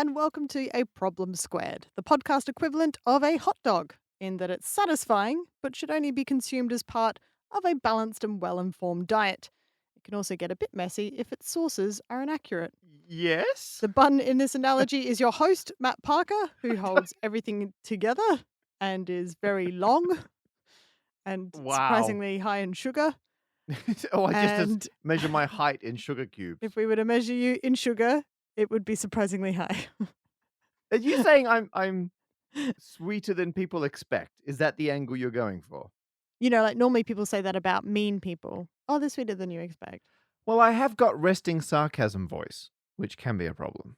and welcome to A Problem Squared, the podcast equivalent of a hot dog, in that it's satisfying, but should only be consumed as part of a balanced and well-informed diet. It can also get a bit messy if its sources are inaccurate. Yes? The bun in this analogy is your host, Matt Parker, who holds everything together and is very long and Wow. surprisingly high in sugar. I just And measure my height in sugar cubes. if we were to measure you in sugar, it would be surprisingly high. Are you saying I'm sweeter than people expect? Is that the angle you're going for? Like normally people say that about mean people. Oh, they're sweeter than you expect. Well, I have got resting sarcasm voice, which can be a problem.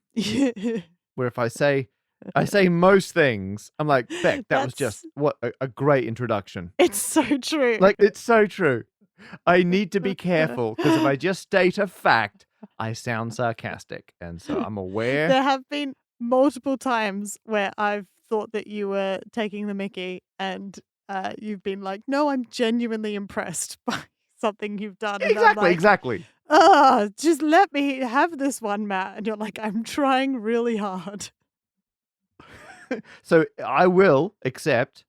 Where if I say most things, I'm like, Beck, that was just what a great introduction. It's so true. Like, it's so true. I need to be careful because if I just state a fact, I sound sarcastic. And so I'm aware. There have been multiple times where I've thought that you were taking the mickey and you've been like, no, I'm genuinely impressed by something you've done. And I'm like, Exactly. Just let me have this one, Matt. And you're like, I'm trying really hard. So I will accept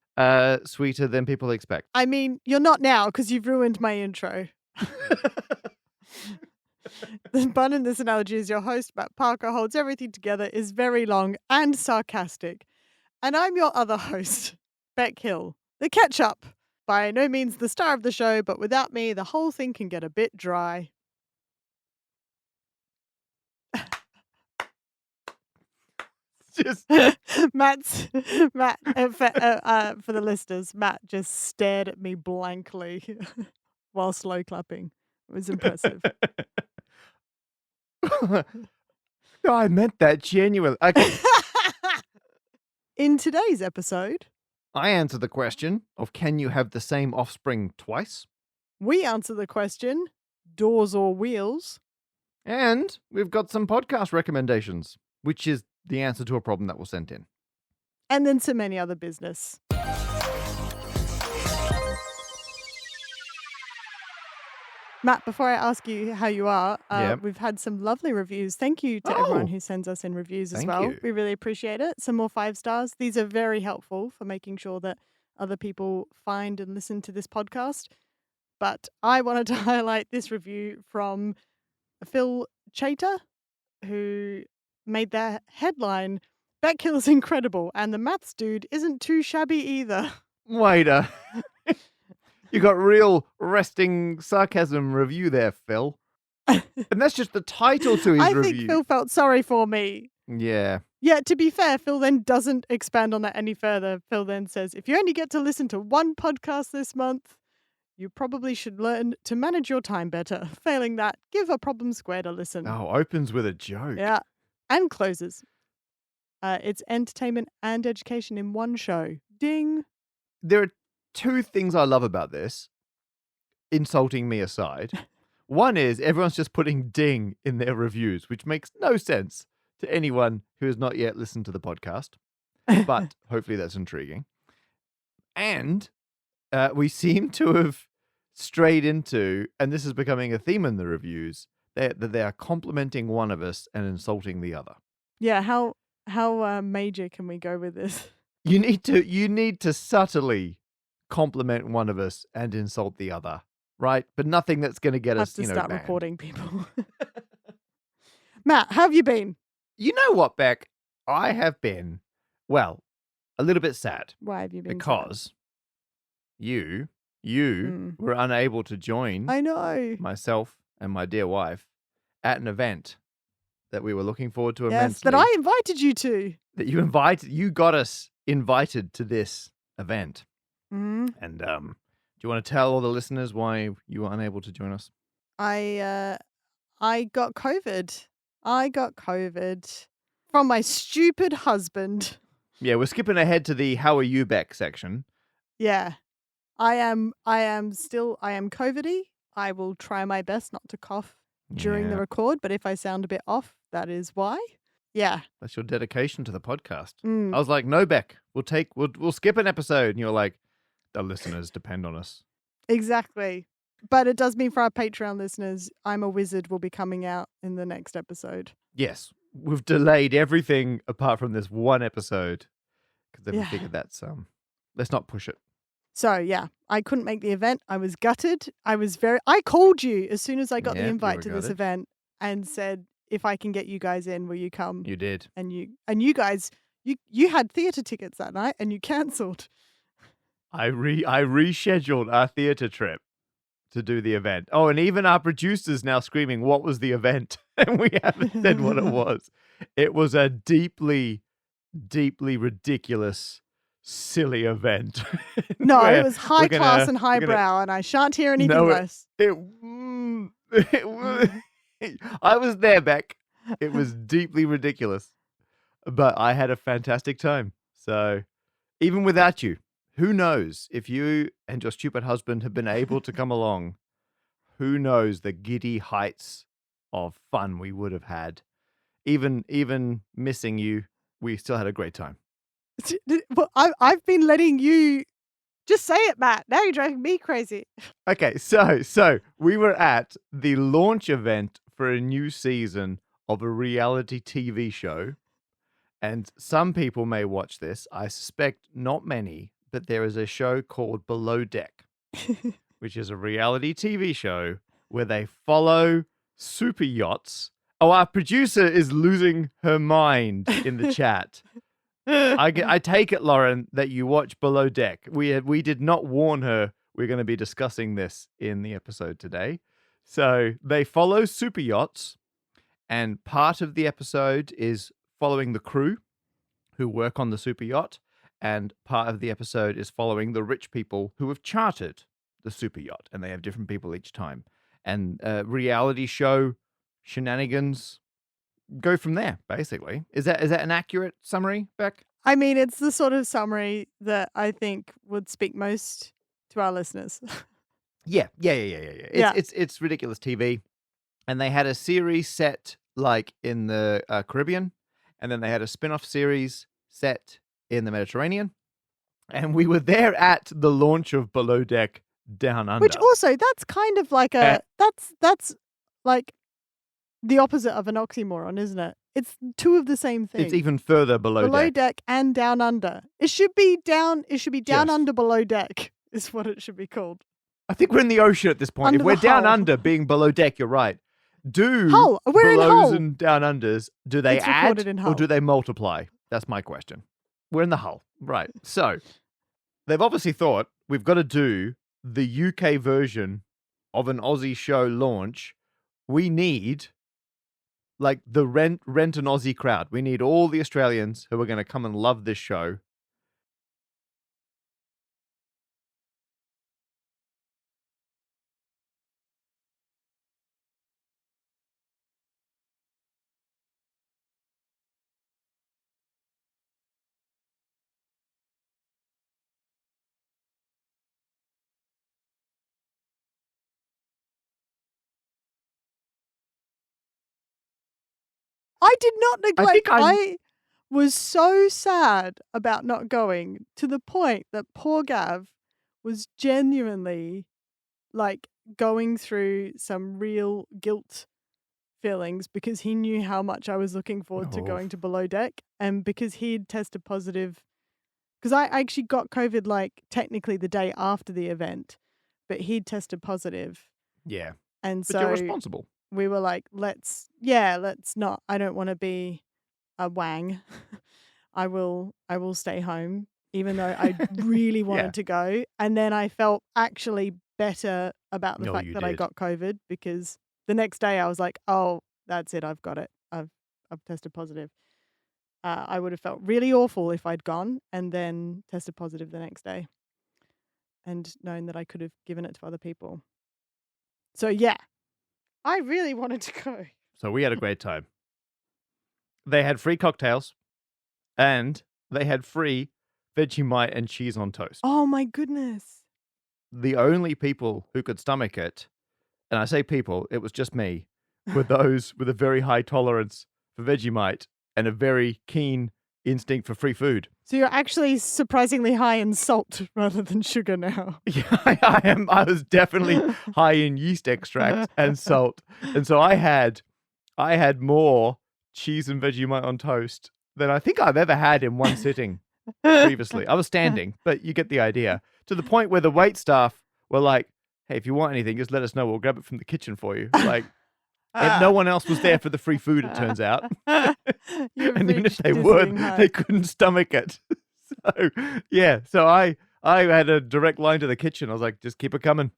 sweeter than people expect. I mean, you're not now because you've ruined my intro. The bun in this analogy is your host, Matt Parker, holds everything together, is very long and sarcastic. And I'm your other host, Beck Hill, the ketchup. By no means the star of the show, but without me, the whole thing can get a bit dry. Just Matt, for the listeners, Matt just stared at me blankly while slow clapping. It was impressive. No, I meant that genuinely. Okay. In today's episode, I answer the question of can you have the same offspring twice? we answer the question, doors or wheels? And we've got some podcast recommendations, which is the answer to a problem that was sent in. And then some many other business. Matt, before I ask you how you are, we've had some lovely reviews. Thank you to everyone who sends us in reviews as Thank well. you. We really appreciate it. Some more 5 stars. These are very helpful for making sure that other people find and listen to this podcast. But I wanted to highlight this review from Phil Chater, who made their headline, Beck Hill's incredible, and the maths dude isn't too shabby either. Wait you got real resting sarcasm review there, Phil. And that's just the title to his review. I think Phil felt sorry for me. Yeah. Yeah, to be fair, Phil then doesn't expand on that any further. Phil then says, if you only get to listen to one podcast this month, you probably should learn to manage your time better. Failing that, give A Problem Squared a listen. Oh, opens with a joke. Yeah, and closes. It's entertainment and education in one show. Ding. There are 2 things I love about this, insulting me aside. One is everyone's just putting ding in their reviews, which makes no sense to anyone who has not yet listened to the podcast. But hopefully that's intriguing. And we seem to have strayed into, and this is becoming a theme in the reviews, that they are complimenting one of us and insulting the other. Yeah, how major can we go with this? You need to subtly compliment one of us and insult the other, right? But nothing that's going to get us, start banned. reporting people. Matt, how have you been? You know what, Beck? I have been, well, a little bit sad. Why have you been because you were unable to join I know. myself and my dear wife at an event that we were looking forward to Yes, immensely. that I invited you to. That you got us invited to this event. Mm. And do you want to tell all the listeners why you were unable to join us? I got COVID. I got COVID from my stupid husband. Yeah, we're skipping ahead to the how are you, Beck section. Yeah. I am COVID-y. I will try my best not to cough during the record, but if I sound a bit off, that is why. Yeah. That's your dedication to the podcast. Mm. I was like, no, Beck, we'll skip an episode. And you're like, the listeners depend on us. Exactly. But it does mean for our Patreon listeners, I'm a Wizard will be coming out in the next episode. Yes. we've delayed everything apart from this one episode because then we Yeah. figured that's let's not push it. So, yeah, I couldn't make the event. I was gutted. I called you as soon as I got the Yeah, you invite were to this gutted. event and said, if I can get you guys in, will you come? You did. And you guys, you had theatre tickets that night and you cancelled. I rescheduled our theatre trip to do the event. Oh, and even our producer's now screaming, "What was the event?" And we haven't said what it was. It was a deeply, deeply ridiculous, silly event. No, it where was high class and we're gonna highbrow, and I shan't hear anything no, less. it was. I was there, Beck. It was deeply ridiculous, but I had a fantastic time. So, even without you, who knows if you and your stupid husband have been able to come along? Who knows the giddy heights of fun we would have had? Even missing you, we still had a great time. Well, I've been letting you just say it, Matt. Now you're driving me crazy. Okay, so we were at the launch event for a new season of a reality TV show, and some people may watch this. I suspect not many, but there is a show called Below Deck, which is a reality TV show where they follow super yachts. Oh, our producer is losing her mind in the chat. I take it, Lauren, that you watch Below Deck. We did not warn her we're going to be discussing this in the episode today. So they follow super yachts, and part of the episode is following the crew who work on the super yacht, and part of the episode is following the rich people who have chartered the super yacht, and they have different people each time. And reality show shenanigans go from there, basically. Is that an accurate summary, Beck? I mean, it's the sort of summary that I think would speak most to our listeners. Yeah. Yeah. It's ridiculous TV, and they had a series set like in the Caribbean, and then they had a spin-off series set in the Mediterranean, and we were there at the launch of Below Deck Down Under. Which also, that's kind of like that's like the opposite of an oxymoron, isn't it? It's two of the same thing. It's even further below deck and down under. It should be down Yes. under below deck is what it should be called. I think we're in the ocean at this point. Under If we're the down hull. under being below deck, you're right. Do Hull. We're in belows hull. and down unders, do they It's add recorded in or hull. do they multiply? That's my question. We're in the hull. Right. So they've obviously thought we've got to do the UK version of an Aussie show launch. We need like the rent an Aussie crowd. We need all the Australians who are going to come and love this show. I did not neglect. think I'm- I was so sad about not going to the point that poor Gav was genuinely like going through some real guilt feelings because he knew how much I was looking forward to Oh. going to Below Deck, and because he'd tested positive. Because I actually got COVID like technically the day after the event, but he'd tested positive, Yeah. and But you're so responsible. we were like, let's not. I don't want to be a wang. I will stay home, even though I really wanted Yeah. to go. And then I felt actually better about the No, fact you that I did. got COVID, because the next day I was like, oh, that's it. I've got it. I've tested positive. I would have felt really awful if I'd gone and then tested positive the next day and known that I could have given it to other people. So yeah, I really wanted to go. So we had a great time. They had free cocktails, and they had free Vegemite and cheese on toast. Oh my goodness. The only people who could stomach it, and I say people, it was just me, were those with a very high tolerance for Vegemite and a very keen instinct for free food. So you're actually surprisingly high in salt rather than sugar now. Yeah, I am. I was definitely high in yeast extract and salt, and so I had more cheese and Vegemite on toast than I think I've ever had in one sitting previously. I was standing, but you get the idea. To the point where the wait staff were like, hey, if you want anything, just let us know. We'll grab it from the kitchen for you. Like, if no one else was there for the free food, it turns out. You've And even if reached they dizzying would, heights. they couldn't stomach it. So, yeah. So I had a direct line to the kitchen. I was like, just keep it coming.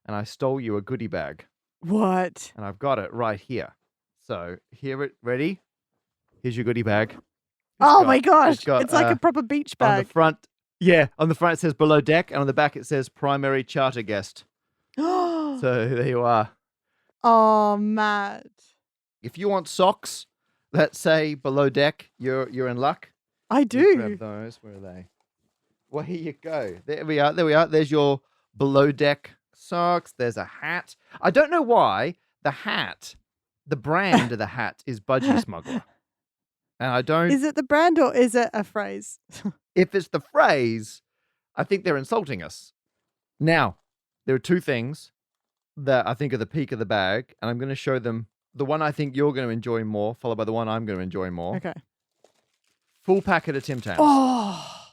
And I stole you a goodie bag. What? And I've got it right here. So ready? Here's your goodie bag. My gosh. got, It's like a proper beach On bag. the front, on the front it says below deck, and on the back it says primary charter guest. So there you are. Oh, Matt. If you want socks that say below deck, you're in luck. I Let me do. grab those. Where are they? Well, here you go. There we are. There's your below deck socks. There's a hat. I don't know why the brand of the hat is Budgie Smuggler. And I don't... Is it the brand or is it a phrase? If it's the phrase, I think they're insulting us. Now, there are two things that I think are the peak of the bag, and I'm going to show them the one I think you're going to enjoy more, followed by the one I'm going to enjoy more. Okay. Full packet of Tim Tams. Oh,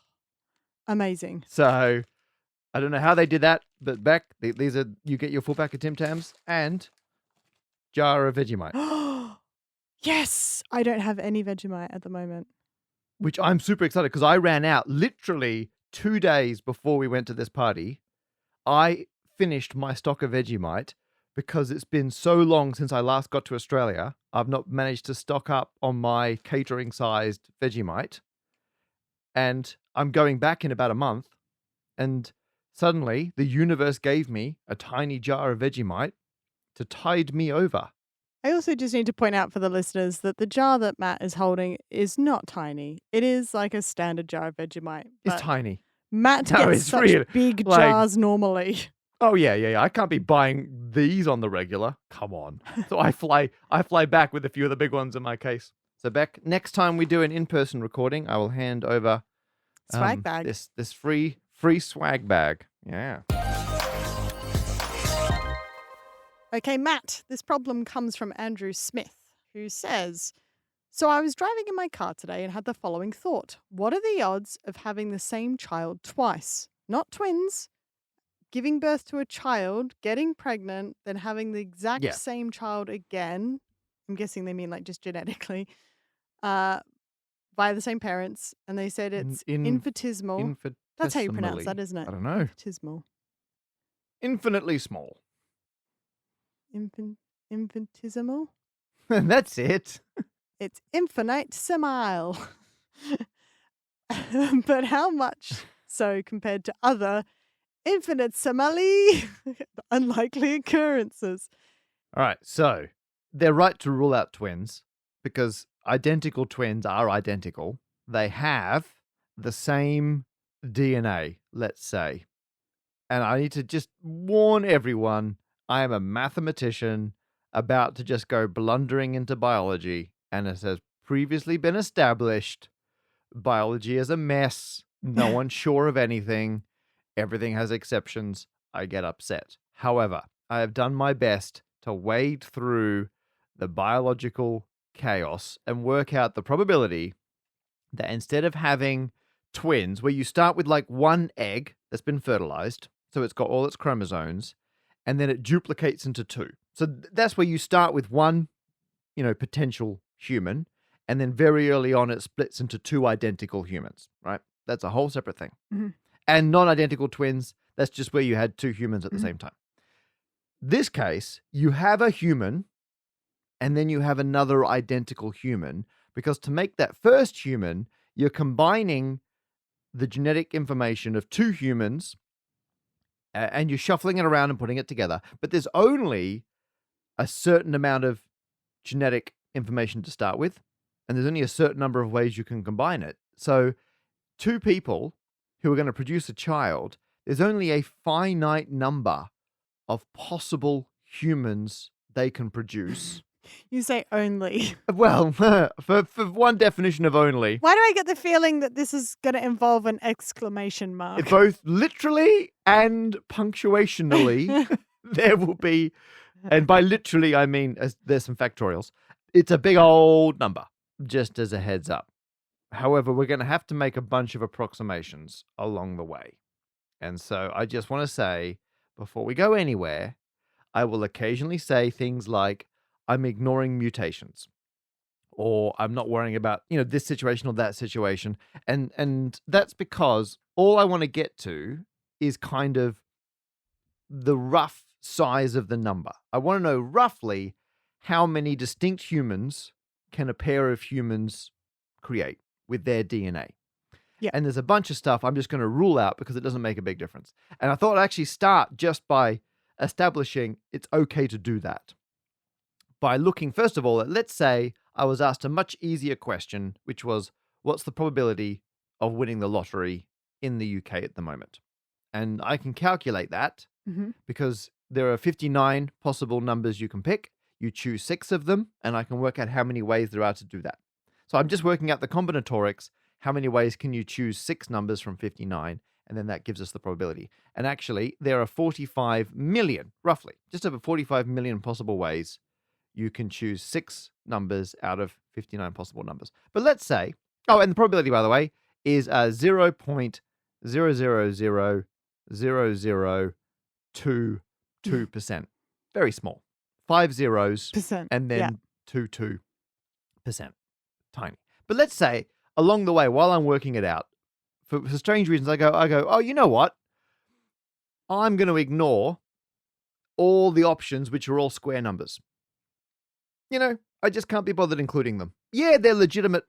amazing. So, I don't know how they did that, but Beck, these are, you get your full pack of Tim Tams and jar of Vegemite. Yes. I don't have any Vegemite at the moment. Which I'm super excited because I ran out literally 2 days before we went to this party. I finished my stock of Vegemite because it's been so long since I last got to Australia. I've not managed to stock up on my catering-sized Vegemite. And I'm going back in about a month. And suddenly, the universe gave me a tiny jar of Vegemite to tide me over. I also just need to point out for the listeners that the jar that Matt is holding is not tiny. It is like a standard jar of Vegemite. It's tiny. Matt No, gets it's such really, big like- jars normally. Oh yeah. I can't be buying these on the regular. Come on. So I fly back with a few of the big ones in my case. So Beck, next time we do an in-person recording, I will hand over Swag bag. This free swag bag. Yeah. Okay, Matt, this problem comes from Andrew Smith, who says, so I was driving in my car today and had the following thought. What are the odds of having the same child twice? Not twins. Giving birth to a child, getting pregnant, then having the exact same child again. I'm guessing they mean like just genetically. By the same parents. And they said it's infinitesimal. That's how you pronounce that, isn't it? I don't know. Infinitesimal. Infinitely small. Infinitesimal? That's it. It's infinitesimal. But how much so compared to other infinitesimally unlikely occurrences? All right, so they're right to rule out twins because identical twins are identical. They have the same DNA, let's say. And I need to just warn everyone, I am a mathematician about to just go blundering into biology. And as has previously been established, biology is a mess. No one's sure of anything. Everything has exceptions. I get upset. However, I have done my best to wade through the biological chaos and work out the probability that instead of having twins, where you start with like one egg that's been fertilized, so it's got all its chromosomes, and then it duplicates into two. So that's where you start with one, potential human, and then very early on it splits into two identical humans, right? That's a whole separate thing. Mm-hmm. And non-identical twins, that's just where you had two humans at the same time. This case, you have a human, and then you have another identical human, because to make that first human, you're combining the genetic information of two humans, and you're shuffling it around and putting it together. But there's only a certain amount of genetic information to start with, and there's only a certain number of ways you can combine it. So two people who are going to produce a child, there's only a finite number of possible humans they can produce. You say only. Well, for one definition of only. Why do I get the feeling that this is going to involve an exclamation mark? Both literally and punctuationally, there will be, and by literally I mean there's some factorials. It's a big old number, just as a heads up. However, we're going to have to make a bunch of approximations along the way. And so I just want to say, before we go anywhere, I will occasionally say things like, I'm ignoring mutations, or I'm not worrying about, this situation or that situation. And that's because all I want to get to is kind of the rough size of the number. I want to know roughly how many distinct humans can a pair of humans create with their DNA. Yeah. And there's a bunch of stuff I'm just going to rule out because it doesn't make a big difference. And I thought I'd actually start just by establishing it's okay to do that. By looking, first of all, at, let's say I was asked a much easier question, which was, what's the probability of winning the lottery in the UK at the moment? And I can calculate that because there are 59 possible numbers you can pick. You choose 6 of them, and I can work out how many ways there are to do that. So I'm just working out the combinatorics. How many ways can you choose 6 numbers from 59? And then that gives us the probability. And actually, there are 45 million, roughly, just over 45 million possible ways you can choose 6 numbers out of 59 possible numbers. But let's say, and the probability, by the way, is 0.000002%. Very small. 5 zeros and then 22%. Tiny. But let's say along the way, while I'm working it out, for strange reasons, I go, oh, you know what? I'm going to ignore all the options which are all square numbers. I just can't be bothered including them. Yeah, they're legitimate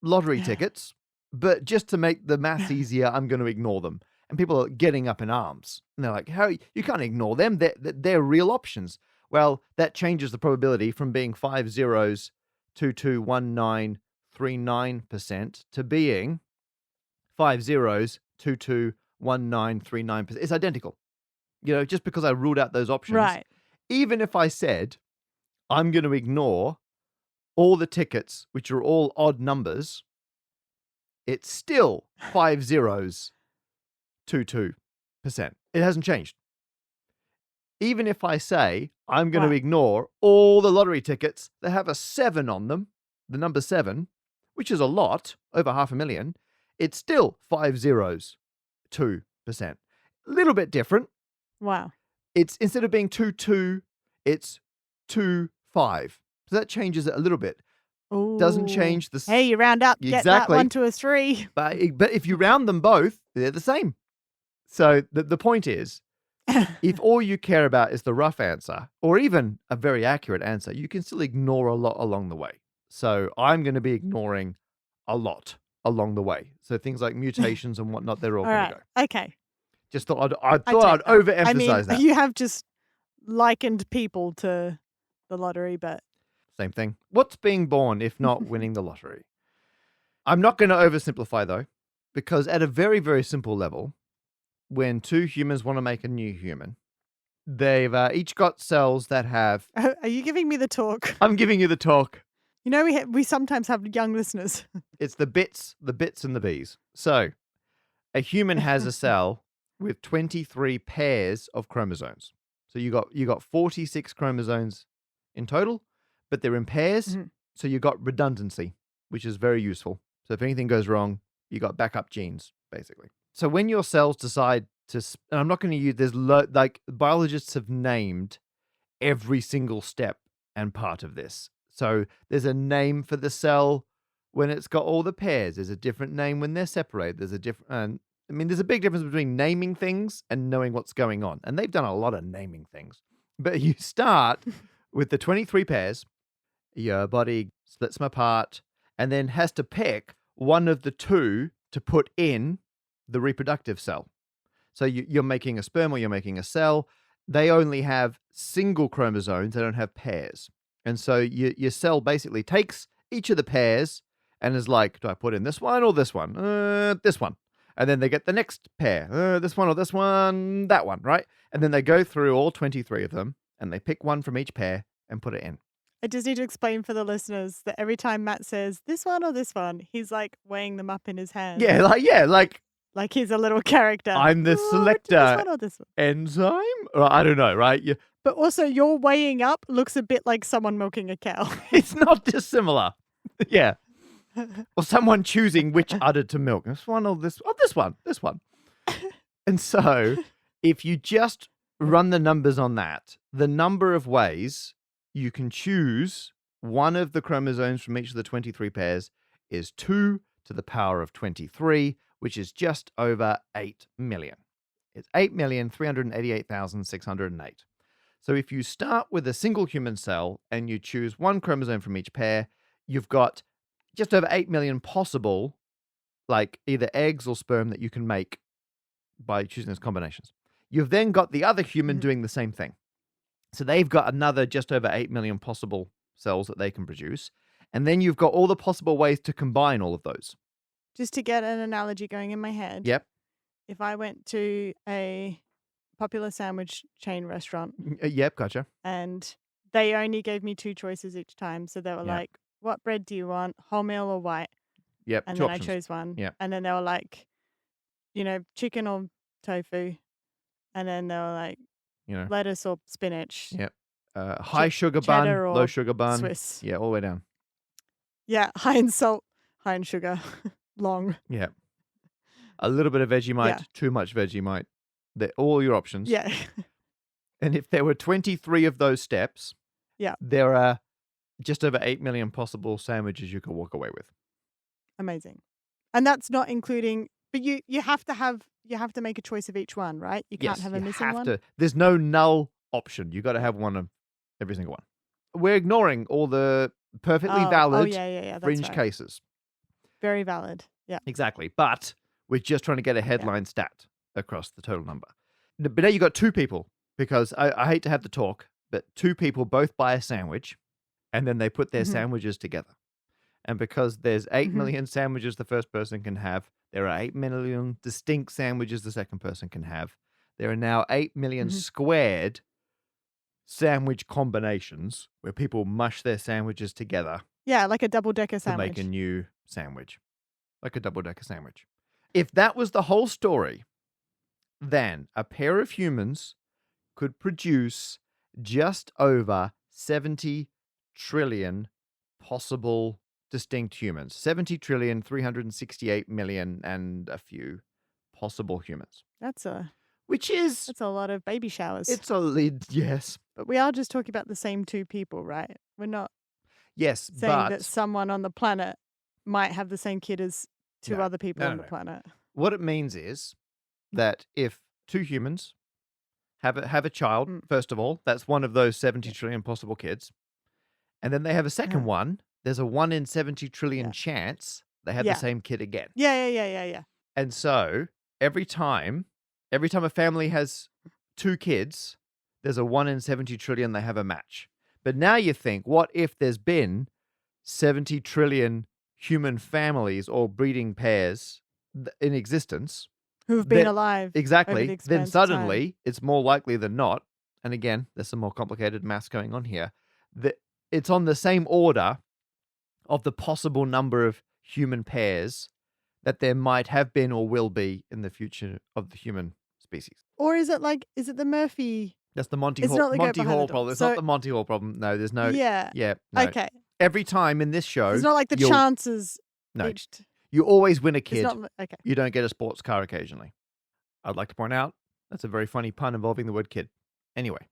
lottery tickets, but just to make the maths easier, I'm going to ignore them. And people are getting up in arms. And they're like, how? You can't ignore them. They're real options. Well, that changes the probability from being 5 zeros, 221939% to being 5 zeros, 221939%. It's identical. Just because I ruled out those options. Right. Even if I said, I'm going to ignore all the tickets, which are all odd numbers, it's still 5 zeros, 22%. It hasn't changed. Even if I say I'm going to ignore all the lottery tickets that have a 7 on them, the number 7, which is a lot, over 500,000, it's still 5 zeros, 2%. A little bit different. Wow. It's instead of being 2, it's 2, 5. So that changes it a little bit. Ooh. Doesn't change the... Hey, you round up, get that 1 to a 3. But if you round them both, they're the same. So the point is, if all you care about is the rough answer, or even a very accurate answer, you can still ignore a lot along the way. So I'm going to be ignoring a lot along the way. So things like mutations and whatnot, they're all going to go. Okay. Just thought I'd overemphasize that. You have just likened people to the lottery, but... Same thing. What's being born if not winning the lottery? I'm not going to oversimplify, though, because at a very, very simple level, when 2 humans want to make a new human, they've each got cells that have... Are you giving me the talk? I'm giving you the talk. We sometimes have young listeners. It's the bits and the bees. So, a human has a cell with 23 pairs of chromosomes. So you got 46 chromosomes in total, but they're in pairs. So you got redundancy, which is very useful. So if anything goes wrong, you got backup genes, basically. So when your cells decide to, and I'm not going to use, biologists have named every single step and part of this. So there's a name for the cell when it's got all the pairs. There's a different name when they're separated. There's a different, there's a big difference between naming things and knowing what's going on. And they've done a lot of naming things. But you start with the 23 pairs. Your body splits them apart and then has to pick one of the 2 to put in the reproductive cell. So you're making a sperm or you're making a cell. They only have single chromosomes. They don't have pairs. And so your cell basically takes each of the pairs and is like, do I put in this one or this one? This one. And then they get the next pair. This one or this one, that one, right? And then they go through all 23 of them and they pick one from each pair and put it in. I just need to explain for the listeners that every time Matt says this one or this one, he's like weighing them up in his hand. Like he's a little character. I'm the selector this one or this one? enzyme? Or I don't know, right? But also your weighing up looks a bit like someone milking a cow. It's not dissimilar. Yeah. Or someone choosing which udder to milk. This one or this? Oh, this one. And so, if you just run the numbers on that, the number of ways you can choose one of the chromosomes from each of the 23 pairs is 2 to the power of 23, which is just over 8 million. It's 8,388,608. So if you start with a single human cell and you choose one chromosome from each pair, you've got just over 8 million possible, like either eggs or sperm that you can make by choosing those combinations. You've then got the other human doing the same thing. So they've got another just over 8 million possible cells that they can produce. And then you've got all the possible ways to combine all of those. Just to get an analogy going in my head. Yep. If I went to a popular sandwich chain restaurant Yep, gotcha. and they only gave me 2 choices each time. So they were Yep. like, what bread do you want? Wholemeal or white? Yep, And two then options. I chose one. Yep. And then they were like, chicken or tofu. And then they were like, lettuce or spinach. Yep. High sugar bun, cheddar low or sugar bun. Swiss. Yeah, all the way down. Yeah, high in salt, high in sugar, long. Yeah. A little bit of Vegemite, Yeah. too much Vegemite. They're all your options. Yeah. And if there were 23 of those steps, Yeah. there are just over 8 million possible sandwiches you could walk away with. Amazing. And that's not including, but you have to make a choice of each one, right? You can't Yes, have a you missing have one. to. There's no null option. You got to have one of every single one. We're ignoring all the perfectly valid That's fringe right. cases. Very valid. Yeah. Exactly. But we're just trying to get a headline stat across the total number. But now you've got 2 people, because I hate to have to talk, but 2 people both buy a sandwich and then they put their sandwiches together. And because there's 8 million sandwiches the first person can have, there are 8 million distinct sandwiches the second person can have. There are now 8 million squared sandwich combinations where people mush their sandwiches together. Yeah, like a double-decker to sandwich. make a new sandwich. Like a double-decker sandwich. If that was the whole story, then a pair of humans could produce just over 70 trillion possible distinct humans. 70 trillion, 368 million and a few possible humans. That's a lot of baby showers. It's a lead, yes. But we are just talking about the same 2 people, right? We're not Yes, saying that someone on the planet might have the same kid as 2 other people on the planet. What it means is that if 2 humans have a child, first of all, that's one of those 70 trillion possible kids. And then they have a second one, there's a 1 in 70 trillion chance they have the same kid again. Yeah. And so every time a family has 2 kids, there's a 1 in 70 trillion they have a match. But now you think, what if there's been 70 trillion human families or breeding pairs in existence? Who've been alive. Exactly. Over the Then expanse of suddenly, time. it's more likely than not, and again, there's some more complicated maths going on here, that it's on the same order of the possible number of human pairs that there might have been or will be in the future of the human species. Or is it the Murphy? That's the Monty It's Hall, not the goat Monty behind the Hall door. problem. It's So- not the Monty Hall problem. No, there's no. Yeah. Yeah. No. Okay. Every time in this show, It's not like the chances No. each. you always win a It's kid. not okay. You don't get a sports car occasionally. I'd like to point out that's a very funny pun involving the word kid. Anyway,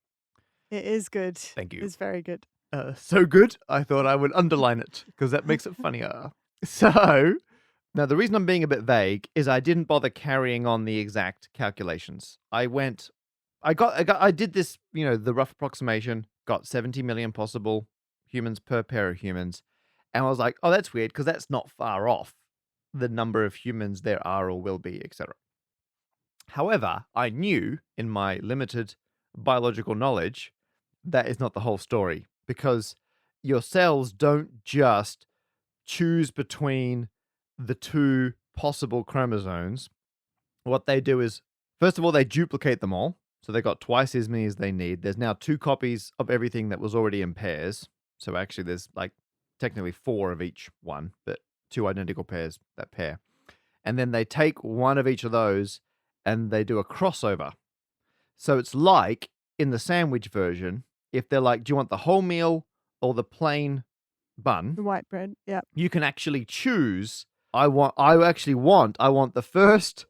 It is good. Thank you. It's very good. So good, I thought I would underline it because that makes it funnier. So, now the reason I'm being a bit vague is I didn't bother carrying on the exact calculations. I did this, the rough approximation, got 70 million possible humans per pair of humans. And I was like, oh, that's weird because that's not far off the number of humans there are or will be, etc. However, I knew in my limited biological knowledge that is not the whole story, because your cells don't just choose between the 2 possible chromosomes. What they do is, first of all, they duplicate them all. So they got twice as many as they need. There's now 2 copies of everything that was already in pairs. So actually there's technically 4 of each one, but 2 identical pairs that pair. And then they take one of each of those and they do a crossover. So it's like in the sandwich version, if they're like, do you want the whole meal or the plain bun? The white bread. Yeah. You can actually choose. I want the first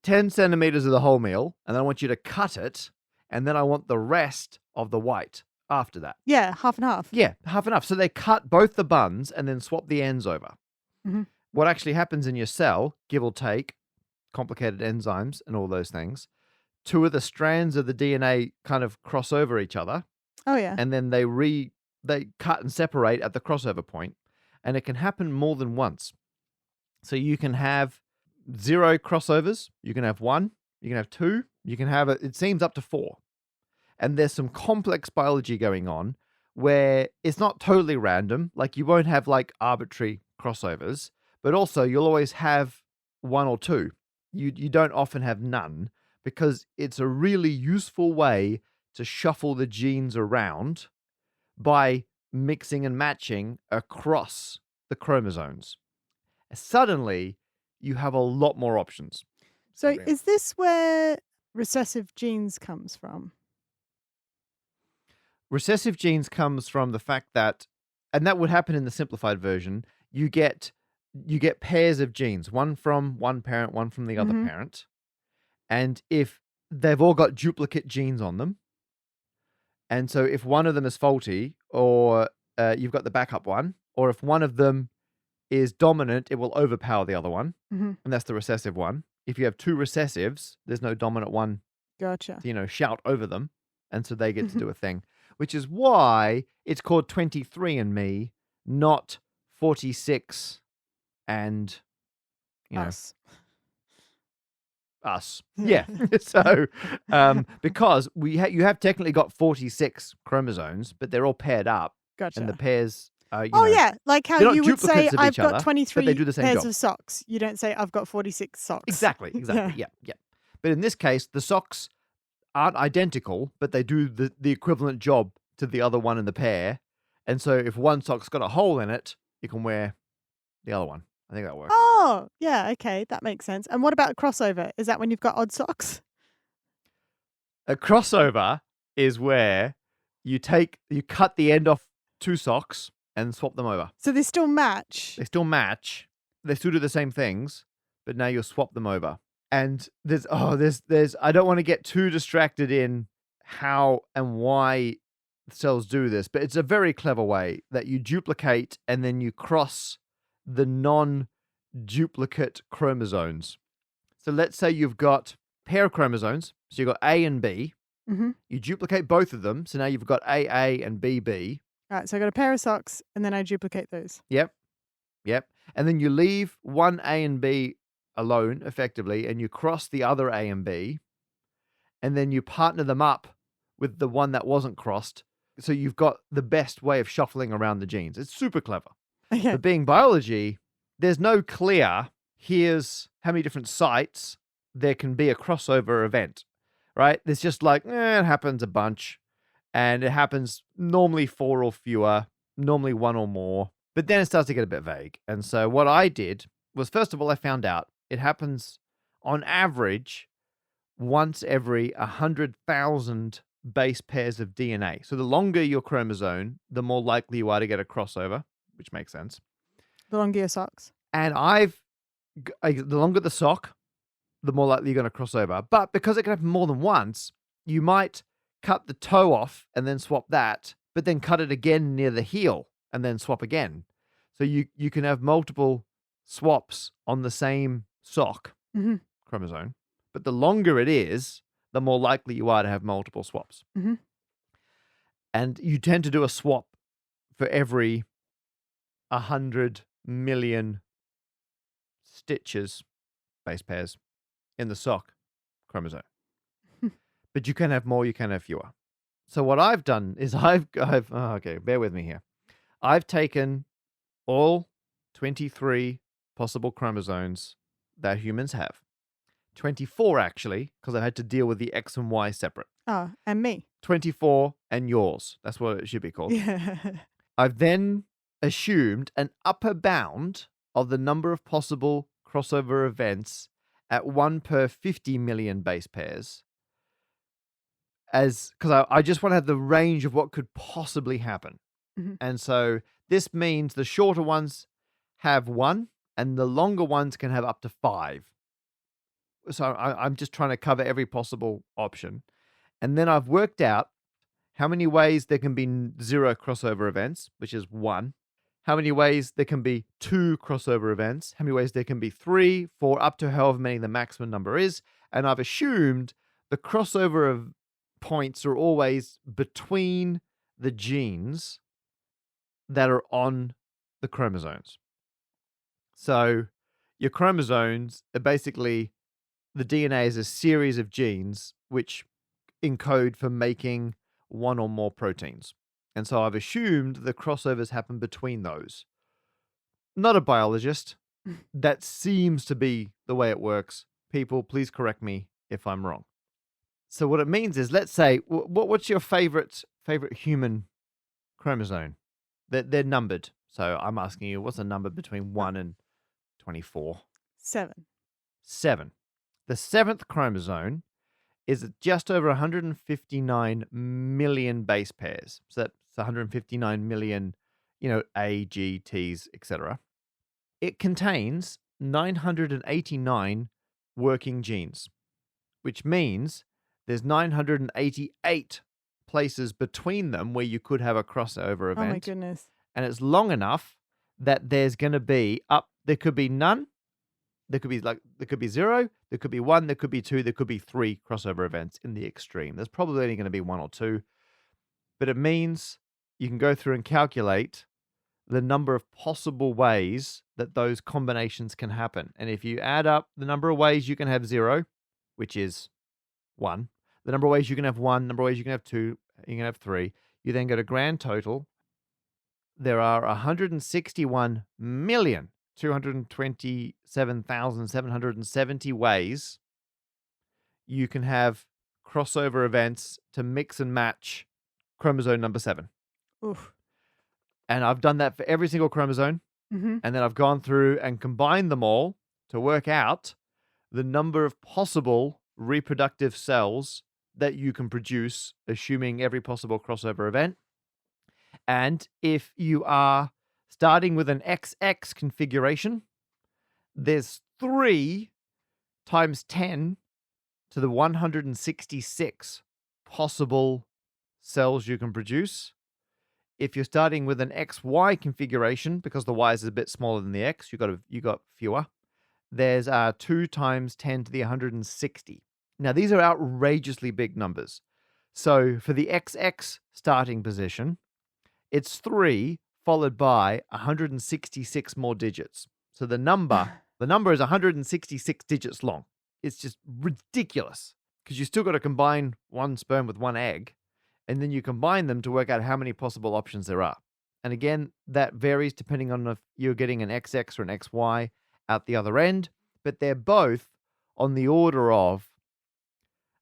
10 centimeters of the whole meal, and then I want you to cut it, and then I want the rest of the white after that. Yeah, half and half. Yeah, half enough. So they cut both the buns and then swap the ends over. Mm-hmm. What actually happens in your cell, give or take, complicated enzymes and all those things, two of the strands of the DNA kind of cross over each other, Oh, yeah. and then they cut and separate at the crossover point, and it can happen more than once. So you can have 0 crossovers, you can have 1, you can have 2, you can have it seems up to 4. And there's some complex biology going on where it's not totally random, like you won't have like arbitrary crossovers, but also you'll always have 1 or 2. You don't often have none, because it's a really useful way to shuffle the genes around by mixing and matching across the chromosomes. Suddenly, you have a lot more options. So is this where recessive genes comes from? Recessive genes comes from the fact that, and that would happen in the simplified version, you get pairs of genes, one from one parent, one from the other Mhm. parent. And if they've all got duplicate genes on them, and so if one of them is faulty, or you've got the backup one, or if one of them is dominant, it will overpower the other one, Mhm. and that's the recessive one. If you have 2 recessives, there's no dominant one Gotcha. to, shout over them, and so they get to do a thing, which is why it's called 23andMe, not 46 and, Us. us. Yeah. So, because you have technically got 46 chromosomes, but they're all paired up, Gotcha. and the pairs are, Oh, yeah, like how they're not you would say, duplicates of "I've each got other, but 23 they do the same pairs job. of socks." You don't say, "I've got 46 socks." Exactly. Yeah. But in this case, the socks aren't identical, but they do the equivalent job to the other one in the pair. And so if one sock's got a hole in it, you can wear the other one. I think that works. Oh, yeah, okay, that makes sense. And what about a crossover? Is that when you've got odd socks? A crossover is where you cut the end off 2 socks and swap them over. So they still match? They still match. They still do the same things, but now you'll swap them over. And there's I don't want to get too distracted in how and why cells do this, but it's a very clever way that you duplicate and then you cross the non-duplicate chromosomes. So let's say you've got a pair of chromosomes. So you've got A and B. Mhm. You duplicate both of them. So now you've got AA and BB. Alright, so I got a pair of socks, and then I duplicate those. Yep. And then you leave one A and B alone, effectively, and you cross the other A and B, and then you partner them up with the one that wasn't crossed. So you've got the best way of shuffling around the genes. It's super clever. Okay. But being biology, there's no clear, here's how many different sites there can be a crossover event, right? There's just like, it happens a bunch, and it happens normally 4 or fewer, normally 1 or more. But then it starts to get a bit vague. And so what I did was, first of all, I found out it happens on average once every 100,000 base pairs of DNA. So the longer your chromosome, the more likely you are to get a crossover, which makes sense. The longer your socks. And the longer the sock, the more likely you're going to cross over. But because it can happen more than once, you might cut the toe off and then swap that, but then cut it again near the heel and then swap again. So you can have multiple swaps on the same sock Mhm. chromosome. But the longer it is, the more likely you are to have multiple swaps. Mhm. And you tend to do a swap for every 100 million stitches, base pairs, in the sock chromosome. But you can have more, you can have fewer. So what I've done is okay, bear with me here. I've taken all 23 possible chromosomes that humans have. 24 actually, because I had to deal with the X and Y separate. Oh, and me. 24 and yours. That's what it should be called. Yeah. I've then assumed an upper bound of the number of possible crossover events at 1 per 50 million base pairs. as because I just want to have the range of what could possibly happen. Mhm. And so this means the shorter ones have one, and the longer ones can have up to five. So I'm just trying to cover every possible option. And then I've worked out how many ways there can be zero crossover events, which is one. How many ways there can be two crossover events, how many ways there can be three, four, up to however many the maximum number is. And I've assumed the crossover of points are always between the genes that are on the chromosomes. So your chromosomes are basically the DNA is a series of genes which encode for making one or more proteins. And so I've assumed the crossovers happen between those. Not a biologist. That seems to be the way it works. People, please correct me if I'm wrong. So what it means is, let's say, what's your favorite human chromosome? They're numbered. So I'm asking you, what's a number between Oh, 1 and 24? 7. 7. The seventh chromosome is just over 159 million base pairs. So that's 159 million, A, G, T's, etc. It contains 989 working genes, which means there's 988 places between them where you could have a crossover Oh my event. goodness. And it's long enough that there's going to be there could be none, there could be zero, there could be one, there could be two, there could be three crossover events in the extreme. There's probably only going to be one or two, but it means you can go through and calculate the number of possible ways that those combinations can happen. And if you add up the number of ways you can have zero, which is one, the number of ways you can have one, number of ways you can have two, you can have three, you then get a grand total. There are 161,227,770 ways you can have crossover events to mix and match chromosome number 7. Oof. And I've done that for every single chromosome. Mhm. And then I've gone through and combined them all to work out the number of possible reproductive cells that you can produce, assuming every possible crossover event. And if you are starting with an XX configuration, there's 3 times 10 to the 166 possible cells you can produce. If you're starting with an XY configuration, because the Y is a bit smaller than the X, you got fewer. There's 2 times 10 to the 160. Now these are outrageously big numbers. So for the XX starting position, it's 3 followed by 166 more digits. So the number is 166 digits long. It's just ridiculous because you still got to combine one sperm with one egg, and then you combine them to work out how many possible options there are. And again, that varies depending on if you're getting an XX or an XY out the other end, but they're both on the order of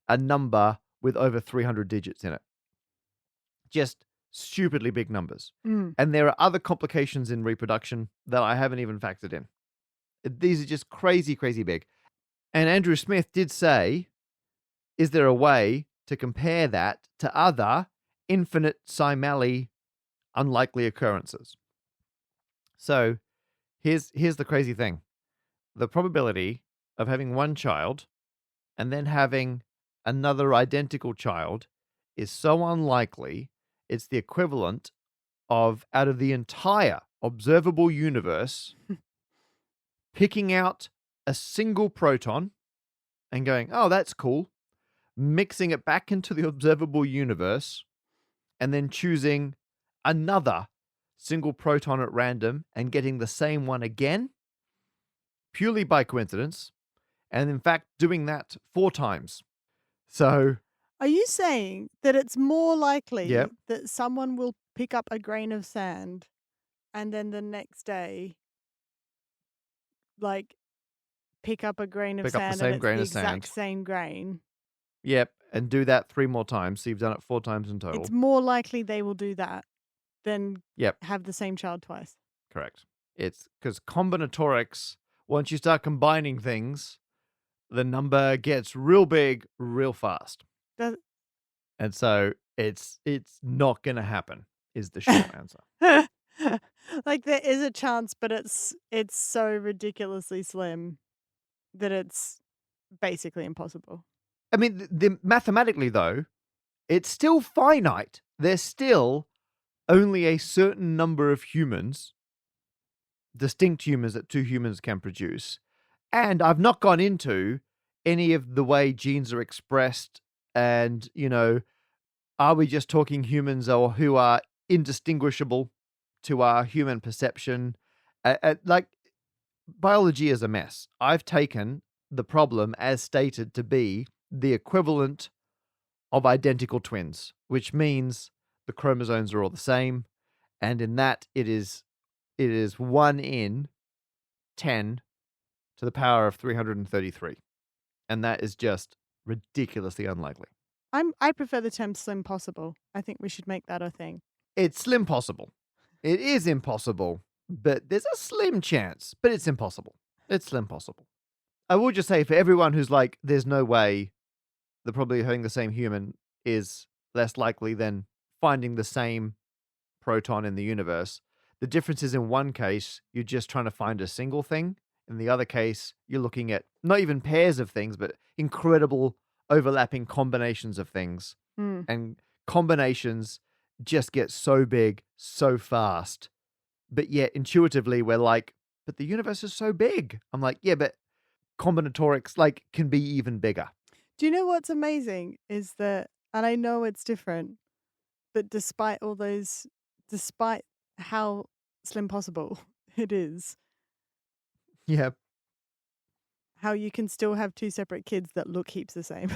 a number with over 300 digits in it. Just stupidly big numbers. Mm. And there are other complications in reproduction that I haven't even factored in. These are just crazy, crazy big. And Andrew Smith did say, is there a way to compare that to other infinite Simali unlikely occurrences? So here's the crazy thing. The probability of having one child and then having another identical child is so unlikely, it's the equivalent of, out of the entire observable universe, picking out a single proton and going, oh, that's cool, mixing it back into the observable universe, and then choosing another single proton at random and getting the same one again, purely by coincidence, and in fact, doing that 4 times. So, Are you saying that it's more yeah, likely that someone will pick up a grain of sand and then the next day, like, pick up a grain of pick up the sand and same it's grain the of exact sand. same grain? Yep, and do that 3 more times. So you've done it 4 times in It's total. more likely they will do that than Yep, have the same child twice. correct. It's because combinatorics, once you start combining things, the number gets real big real fast. Does And so it's not gonna happen is the short answer. Like, there is a chance, but it's so ridiculously slim that it's basically impossible. I mean, the mathematically though, it's still finite. There's still only a certain number of humans, distinct humans that two humans can produce. And I've not gone into any of the way genes are expressed and, are we just talking humans or who are indistinguishable to our human perception? Like, biology is a mess. I've taken the problem as stated to be the equivalent of identical twins, which means the chromosomes are all the same, and in that it is 1 in 10 to the power of 333, and that is just ridiculously unlikely. I prefer the term slim possible. I think we should make that a thing. It's slim possible. It is impossible, but there's a slim chance, but it's impossible. It's slim possible. I will just say for everyone who's like, there's no way that probably having the same human is less likely than finding the same proton in the universe. The difference is in one case, you're just trying to find a single thing. In the other case, you're looking at not even pairs of things, but incredible overlapping combinations of things. Mm. And combinations just get so big so fast. But yet, intuitively, we're like, but the universe is so big. I'm like, yeah, but combinatorics like can be even bigger. Do you know what's amazing is that, and I know it's different, but despite how slim possible it is, Yeah. how you can still have two separate kids that look heaps the same.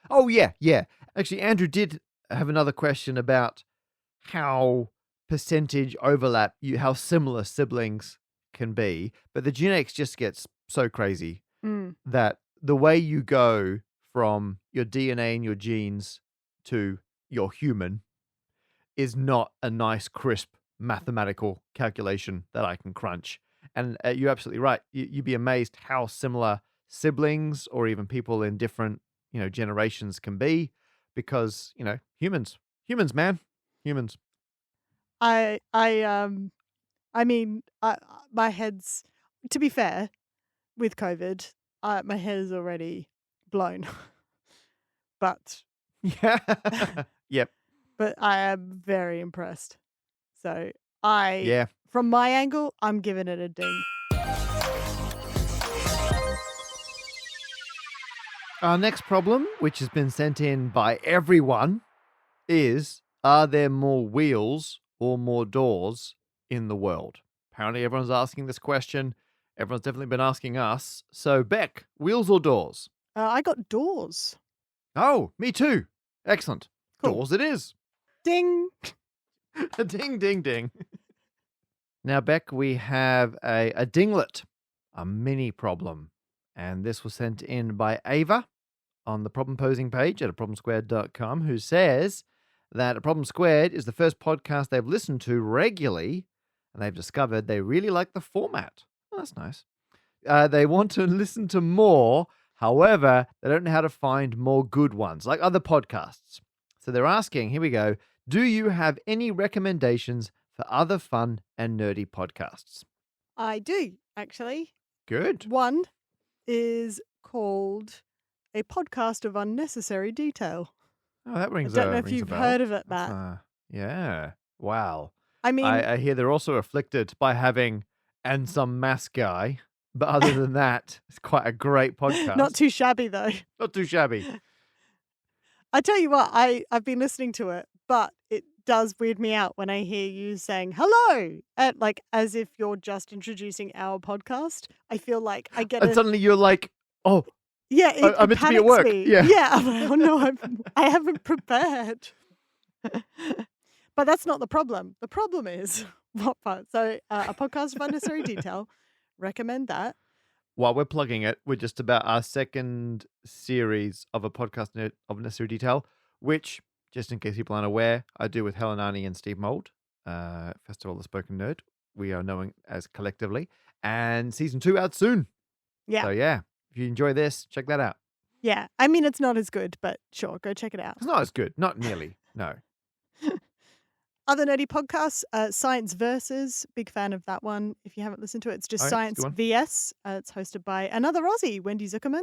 Oh, yeah, yeah. Actually, Andrew did have another question about how percentage overlap, how similar siblings can be, but the genetics just gets so crazy Mm. that the way you go from your DNA and your genes to your human is not a nice, crisp mathematical calculation that I can crunch. And you're absolutely right. You'd be amazed how similar siblings or even people in different, generations can be because, humans, man, humans. I I I mean, my head's, to be fair, with COVID, my head is already blown. but Yeah. Yep. but I am very impressed. So I, Yeah. from my angle, I'm giving it a ding. Our next problem, which has been sent in by everyone, is are there more wheels or more doors in the world? Apparently, everyone's asking this question. Everyone's definitely been asking us. So, Beck, wheels or doors? I got doors. Oh, me too. Excellent. Cool. Doors it is. Ding. Ding, ding, ding. Now, Beck, we have a dinglet, a mini problem. And this was sent in by Ava on the problem posing page at problemsquared.com, who says that A Problem Squared is the first podcast they've listened to regularly, and they've discovered they really like the format. Oh, that's nice. They want to listen to more. However, they don't know how to find more good ones, like other podcasts. So they're asking, here we go, do you have any recommendations for other fun and nerdy podcasts? I do, actually. Good. One is called A Podcast of Unnecessary Detail. Oh, that I don't know if rings a you've bell. heard of it, That's, Matt. yeah. Wow. I mean, I hear they're also afflicted by having and some mass guy, but other than that, it's quite a great podcast. not too shabby though. Not too shabby. I tell you what, I've been listening to it, but it does weird me out when I hear you saying hello, like as if you're just introducing our podcast. I feel like I get And a, suddenly you're like, oh, yeah, I'm it meant to be at panics work. me. Yeah. Yeah, I'm like, oh no, I haven't prepared. But that's not the problem. The problem is what part? So, a podcast of unnecessary detail. Recommend that. While we're plugging it, we're just about our second series of a podcast of Necessary Detail, which, just in case people aren't aware, I do with Helen Arney and Steve Mould, Festival of the Spoken Nerd. We are known as collectively. And season 2 out soon. Yeah. So, yeah, if you enjoy this, check that out. Yeah, I mean, it's not as good, but sure, go check it out. It's not as good. Not nearly. No. Other nerdy podcasts, Science Versus, big fan of that one. If you haven't listened to it, it's All just right, it's a good Science one. VS. It's hosted by another Aussie, Wendy Zuckerman.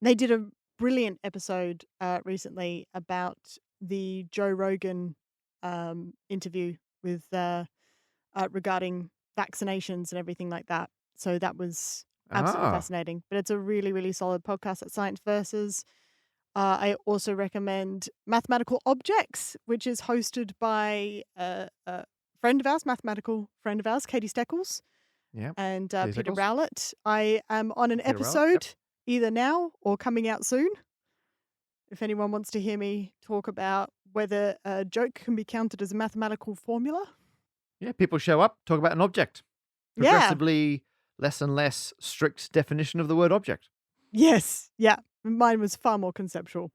They did a brilliant episode recently about the Joe Rogan interview with regarding vaccinations and everything like that. So that was absolutely Ah, fascinating. But it's a really, really solid podcast at Science Versus. I also recommend Mathematical Objects, which is hosted by a friend of ours, mathematical friend of ours, Katie Steckles, yeah. and Katie Peter Sickles. Rowlett. I am on an Peter Rowlett. Yep. episode either now or coming out soon. If anyone wants to hear me talk about whether a joke can be counted as a mathematical formula. Yeah, people show up, talk about an object. Yeah. Progressively less and less strict definition of the word object. Yes. Yeah. Mine was far more conceptual.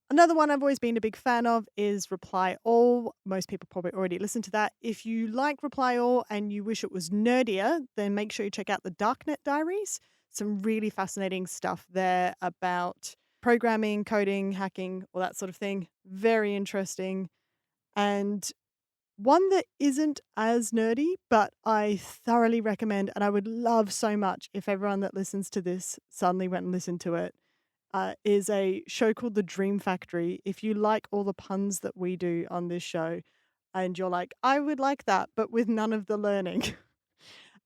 Another one I've always been a big fan of is Reply All. Most people probably already listened to that. If you like Reply All and you wish it was nerdier, then make sure you check out the Darknet Diaries. Some really fascinating stuff there about programming, coding, hacking, all that sort of thing. Very interesting. And one that isn't as nerdy, but I thoroughly recommend, and I would love so much if everyone that listens to this suddenly went and listened to it, is a show called The Dream Factory. If you like all the puns that we do on this show, and you're like, I would like that, but with none of the learning.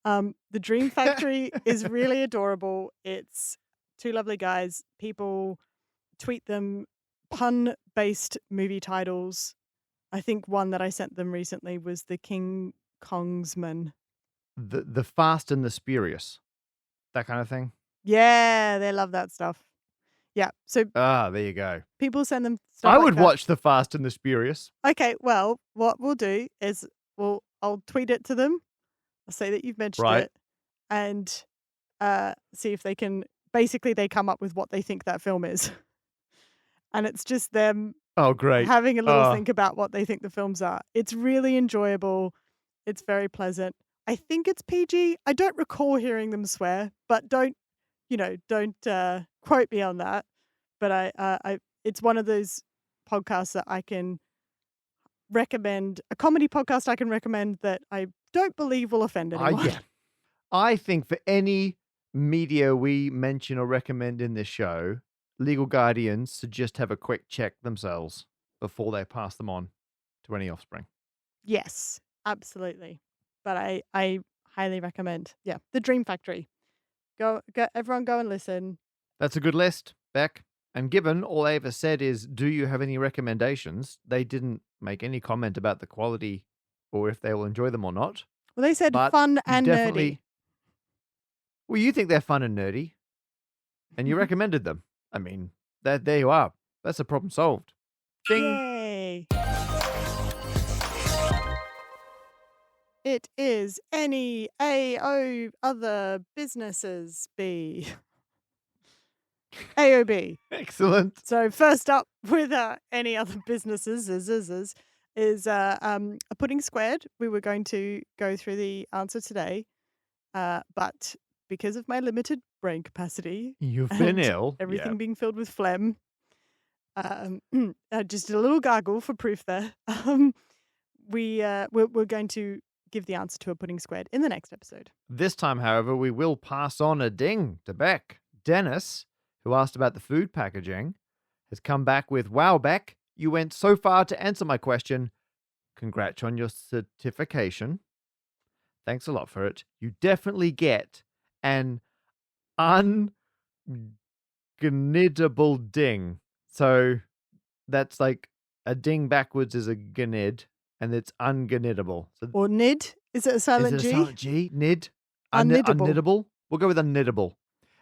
The Dream Factory is really adorable. It's two lovely guys. People tweet them pun based movie titles. I think one that I sent them recently was The King Kongsman. The Fast and the Spurious. That kind of thing. Yeah, they love that stuff. Yeah. So Ah, there you go. people send them stuff I like would that. watch The Fast and the Spurious. Okay, well, what we'll do is I'll tweet it to them. I'll say that you've mentioned Right. it and see if they can basically they come up with what they think that film is. And it's just them Oh, great. having a little think about what they think the films are. It's really enjoyable. It's very pleasant. I think it's PG. I don't recall hearing them swear, but don't quote me on that. But I it's one of those podcasts that I can recommend, a comedy podcast I can recommend that I don't believe will offend anyone. Yeah. I think for any media we mention or recommend in this show, legal guardians should just have a quick check themselves before they pass them on to any offspring. Yes, absolutely. But I highly recommend. Yeah, The Dream Factory. Go everyone go and listen. That's a good list, Beck. And given all they ever said is, do you have any recommendations? They didn't make any comment about the quality or if they will enjoy them or not. Well, they said But fun you and nerdy. definitely, well, you think they're fun and nerdy and you recommended them. I mean, there you are. That's a problem solved. Ding. Yay. It is any AO other businesses B. AOB. Excellent. So first up with any other businesses is a pudding squared. We were going to go through the answer today, but because of my limited brain capacity You've been and ill. Yeah. everything being filled with phlegm, just a little gargle for proof there. We're going to give the answer to a pudding squared in the next episode. This time, however, we will pass on a ding to Beck. Dennis, who asked about the food packaging, has come back with, wow, Beck, you went so far to answer my question. Congrats on your certification. Thanks a lot for it. You definitely get an ungniddable ding. So that's like a ding backwards is a gnid, and it's ungniddable. So Or nid? Is it a is silent it a G? silent G? Nid? Unniddable. Unniddable? We'll go with unniddable.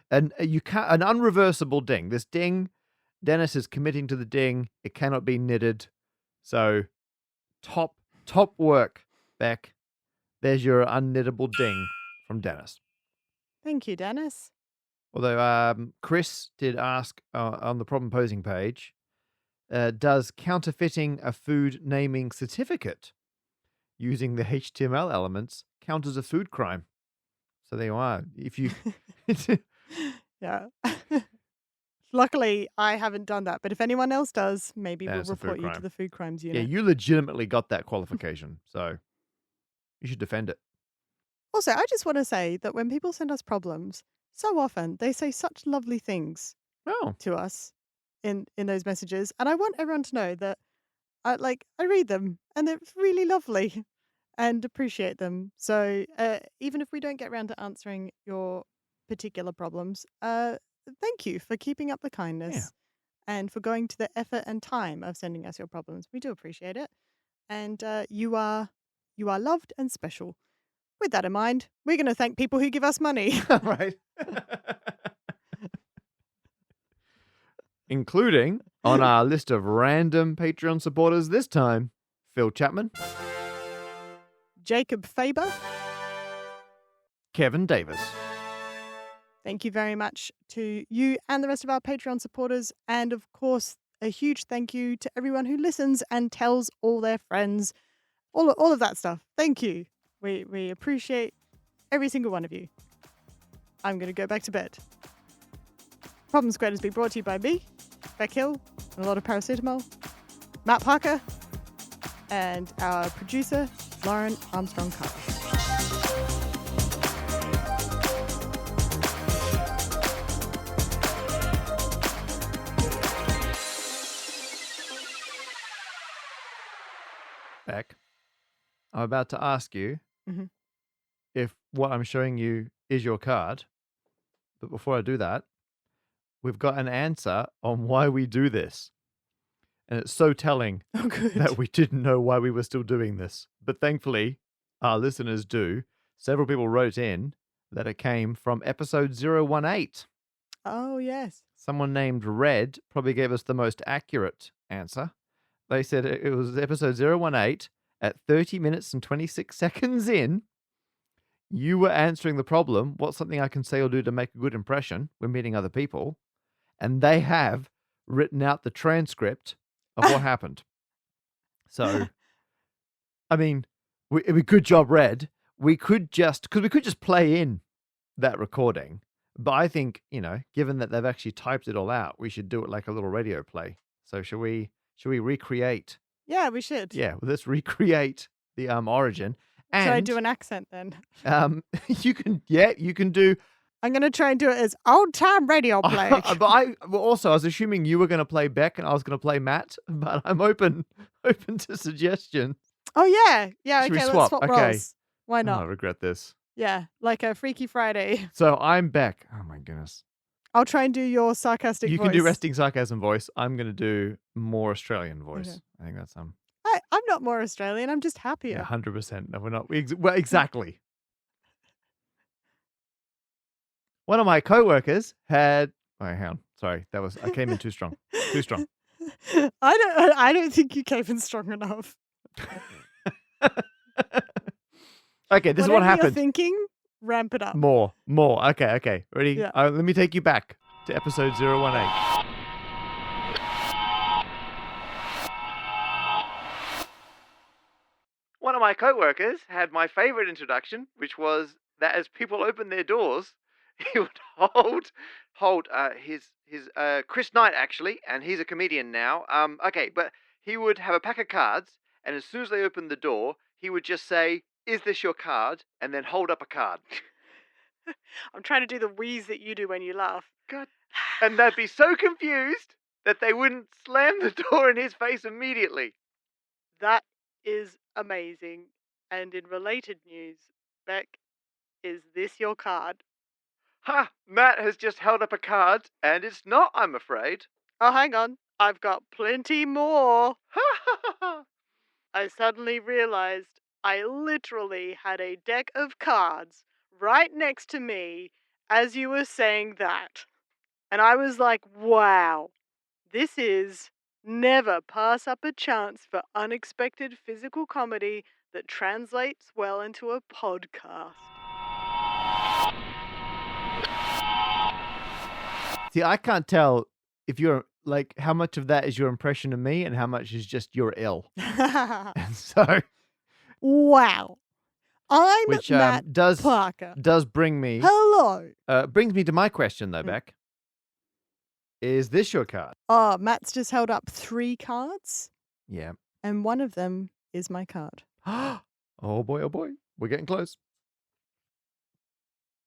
And you can't, an unreversible ding. This ding, Dennis is committing to the ding. It cannot be knitted. So top work, Beck. There's your unknittable ding from Dennis. Thank you, Dennis. Although Chris did ask on the problem posing page, does counterfeiting a food naming certificate using the HTML elements count as a food crime? So there you are. If you Yeah. Luckily, I haven't done that, but if anyone else does, maybe we'll That's a food report you to crime. the food crimes Yeah, unit. you legitimately got that qualification, so you should defend it. Also, I just want to say that when people send us problems, so often they say such lovely things Oh, to us in those messages, and I want everyone to know that I read them and they're really lovely and appreciate them. So even if we don't get around to answering your particular problems, thank you for keeping up the yeah. kindness and for going to the effort and time of sending us your problems. We do appreciate it, and you are loved and special. With that in mind, we're going to thank people who give us money. Right. Including on our list of random Patreon supporters this time, Phil Chapman, Jacob Faber, Kevin Davis. thank you very much to you and the rest of our Patreon supporters. And of course, a huge thank you to everyone who listens and tells all their friends, all of that stuff. Thank you. We appreciate every single one of you. I'm going to go back to bed. Problem Squared has been brought to you by me, Beck Hill, and a lot of paracetamol, Matt Parker, and our producer, Lauren Armstrong Carter. Beck, I'm about to ask you Mhm. if what I'm showing you is your card. But before I do that, we've got an answer on why we do this. And it's so telling Oh, good. that we didn't know why we were still doing this. But thankfully, our listeners do. Several people wrote in that it came from episode 018. Oh, yes. Someone named Red probably gave us the most accurate answer. They said it was episode 018 at 30 minutes and 26 seconds in. You were answering the problem, what's something I can say or do to make a good impression when meeting other people? And they have written out the transcript of what happened. So, I mean, good job, Red. We could just play in that recording. But I think, given that they've actually typed it all out, we should do it like a little radio play. So should we recreate? Yeah, we should. Yeah, well, let's recreate the origin. Should I And do an accent then? you can do. I'm going to try and do it as old time radio play. But I was assuming you were going to play Beck and I was going to play Matt, but I'm open to suggestion. Oh, yeah. Yeah, Should we okay, swap? let's swap Okay. roles. Why Oh, I not? regret this. Yeah, like a Freaky Friday. So I'm Beck. Oh my goodness. I'll try and do your sarcastic You voice. can do resting sarcasm voice. I'm going to do more Australian voice. Okay. I think that's I'm not more Australian. I'm just happier. yeah, 100%. No, we're not. Well, exactly. One of my coworkers had. Oh, hang on. Sorry, I came in too strong. Too strong. I don't think you came in strong enough. Okay, this is what Whatever happened. you're thinking, ramp it up. More. Okay. Ready? Yeah. Let me take you back to episode 018. One of my coworkers had my favorite introduction, which was that as people opened their doors, he would hold his Chris Knight actually, and he's a comedian now. Okay, but he would have a pack of cards, and as soon as they opened the door, he would just say, "Is this your card?" and then hold up a card. I'm trying to do the wheeze that you do when you laugh. God. And they'd be so confused that they wouldn't slam the door in his face immediately. That is amazing. And in related news, Beck, is this your card? Ha! Matt has just held up a card, and it's not, I'm afraid. Oh, hang on. I've got plenty more. I suddenly realized I literally had a deck of cards right next to me as you were saying that. And I was like, wow, this is never pass up a chance for unexpected physical comedy that translates well into a podcast. See, I can't tell if you're like how much of that is your impression of me and how much is just you're ill. And so, Wow. I'm which Matt does Parker. does bring me Hello. brings me to my question though, Mm. Beck. Is this your card? Oh, Matt's just held up 3 cards, Yeah. and one of them is my card. Oh boy, oh boy. We're getting close.